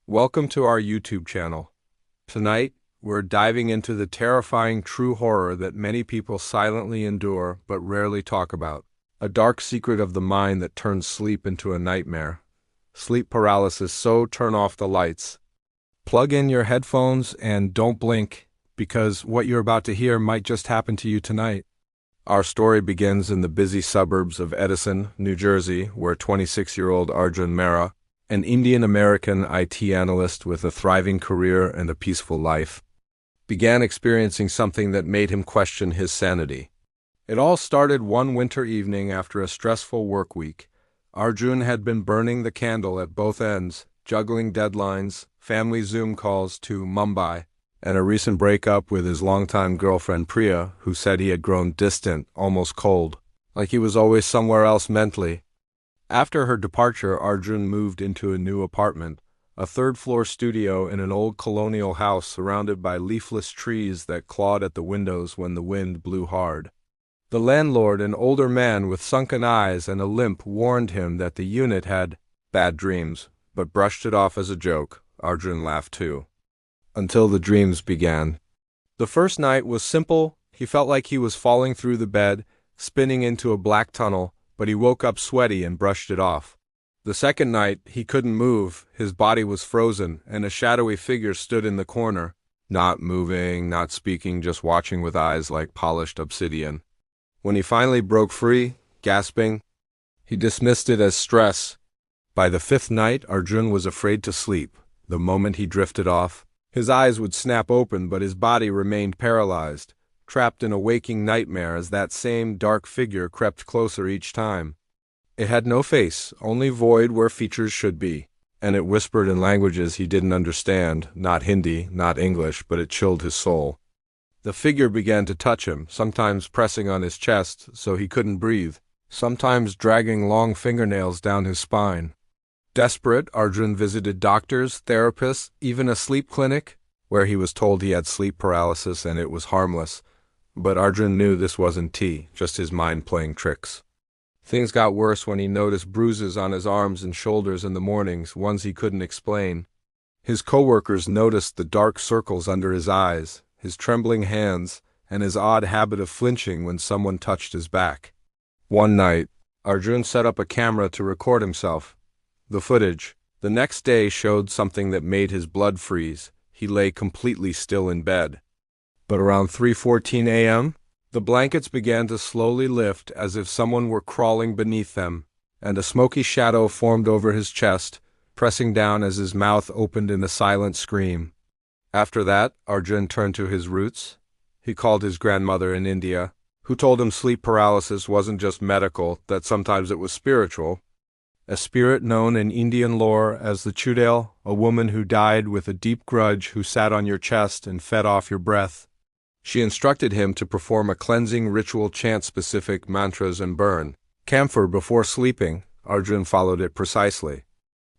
Welcome to our YouTube channel. Tonight, we're diving into the terrifying true horror that many people silently endure but rarely talk about. A dark secret of the mind that turns sleep into a nightmare. Sleep paralysis, so turn off the lights. Plug in your headphones and don't blink, because what you're about to hear might just happen to you tonight. Our story begins in the busy suburbs of Edison, New Jersey, where 26-year-old Arjun Mehra, an Indian-American IT analyst with a thriving career and a peaceful life, began experiencing something that made him question his sanity. It all started one winter evening after a stressful work week. Arjun had been burning the candle at both ends, juggling deadlines, family Zoom calls to Mumbai, and a recent breakup with his longtime girlfriend Priya, who said he had grown distant, almost cold, like he was always somewhere else mentally. After her departure, Arjun moved into a new apartment, a third-floor studio in an old colonial house surrounded by leafless trees that clawed at the windows when the wind blew hard. The landlord, an older man with sunken eyes and a limp, warned him that the unit had bad dreams, but brushed it off as a joke. Arjun laughed too. Until the dreams began. The first night was simple. He felt like he was falling through the bed, spinning into a black tunnel, but he woke up sweaty and brushed it off. The second night, he couldn't move, his body was frozen, and a shadowy figure stood in the corner, not moving, not speaking, just watching with eyes like polished obsidian. When he finally broke free, gasping, he dismissed it as stress. By the fifth night, Arjun was afraid to sleep. The moment he drifted off, his eyes would snap open, but his body remained paralyzed, trapped in a waking nightmare as that same dark figure crept closer each time. It had no face, only void where features should be, and it whispered in languages he didn't understand, not Hindi, not English, but it chilled his soul. The figure began to touch him, sometimes pressing on his chest so he couldn't breathe, sometimes dragging long fingernails down his spine. Desperate, Arjun visited doctors, therapists, even a sleep clinic, where he was told he had sleep paralysis and it was harmless. But Arjun knew this wasn't tea, just his mind playing tricks. Things got worse when he noticed bruises on his arms and shoulders in the mornings, ones he couldn't explain. His coworkers noticed the dark circles under his eyes, his trembling hands, and his odd habit of flinching when someone touched his back. One night, Arjun set up a camera to record himself. The footage, the next day, showed something that made his blood freeze. He lay completely still in bed. But around 3:14 a.m., the blankets began to slowly lift as if someone were crawling beneath them, and a smoky shadow formed over his chest, pressing down as his mouth opened in a silent scream. After that, Arjun turned to his roots. He called his grandmother in India, who told him sleep paralysis wasn't just medical, that sometimes it was spiritual. A spirit known in Indian lore as the Chudail, a woman who died with a deep grudge who sat on your chest and fed off your breath. She instructed him to perform a cleansing ritual, chant specific mantras and burn camphor before sleeping. Arjun followed it precisely.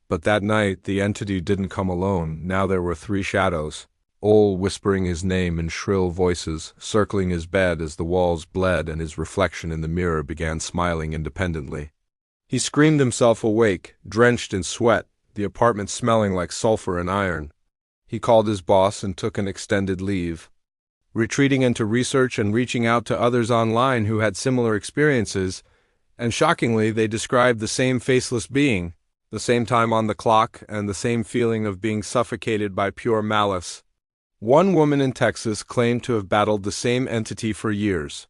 But that night, the entity didn't come alone. Now there were three shadows, all whispering his name in shrill voices, circling his bed as the walls bled and his reflection in the mirror began smiling independently. He screamed himself awake, drenched in sweat, the apartment smelling like sulfur and iron. He called his boss and took an extended leave. Retreating into research and reaching out to others online who had similar experiences, and shockingly they described the same faceless being, the same time on the clock, and the same feeling of being suffocated by pure malice. One woman in Texas claimed to have battled the same entity for years,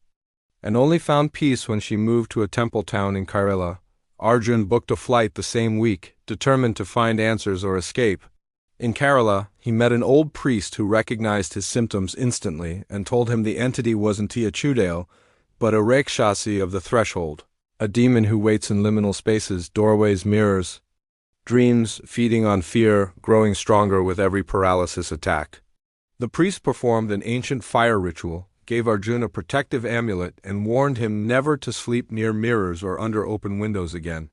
and only found peace when she moved to a temple town in Kerala. Arjun booked a flight the same week, determined to find answers or escape. In Kerala, he met an old priest who recognized his symptoms instantly and told him the entity wasn't a Chudail, but a Rakshasi of the threshold, a demon who waits in liminal spaces, doorways, mirrors, dreams, feeding on fear, growing stronger with every paralysis attack. The priest performed an ancient fire ritual, gave Arjun a protective amulet, and warned him never to sleep near mirrors or under open windows again.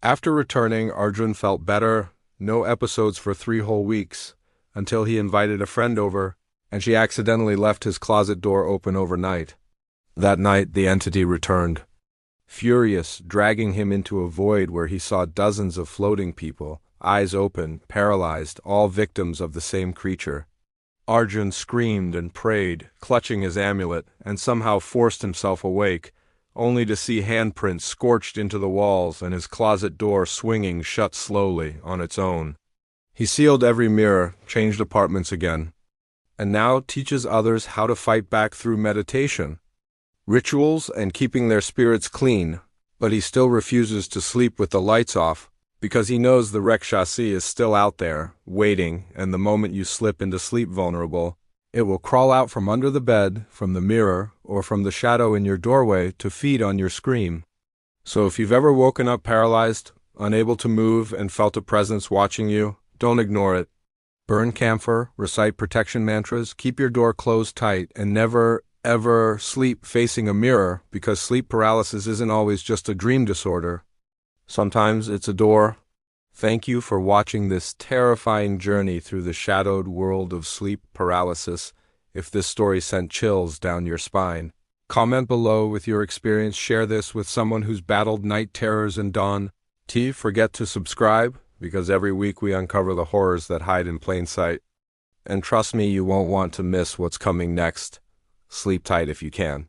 After returning, Arjun felt better. No episodes for 3 whole weeks, until he invited a friend over, and she accidentally left his closet door open overnight. That night, the entity returned, furious, dragging him into a void where he saw dozens of floating people, eyes open, paralyzed, all victims of the same creature. Arjun screamed and prayed, clutching his amulet, and somehow forced himself awake, only to see handprints scorched into the walls and his closet door swinging shut slowly on its own. He sealed every mirror, changed apartments again, and now teaches others how to fight back through meditation, rituals, and keeping their spirits clean, but he still refuses to sleep with the lights off, because he knows the Rakshasi is still out there, waiting, and the moment you slip into sleep vulnerable, it will crawl out from under the bed, from the mirror, or from the shadow in your doorway to feed on your scream. So if you've ever woken up paralyzed, unable to move, and felt a presence watching you, don't ignore it. Burn camphor, recite protection mantras, keep your door closed tight, and never, ever sleep facing a mirror, because sleep paralysis isn't always just a dream disorder. Sometimes it's a door. Thank you for watching this terrifying journey through the shadowed world of sleep paralysis. If this story sent chills down your spine, comment below with your experience. Share this with someone who's battled night terrors and dawn. Forget to subscribe, because every week we uncover the horrors that hide in plain sight. And trust me, you won't want to miss what's coming next. Sleep tight if you can.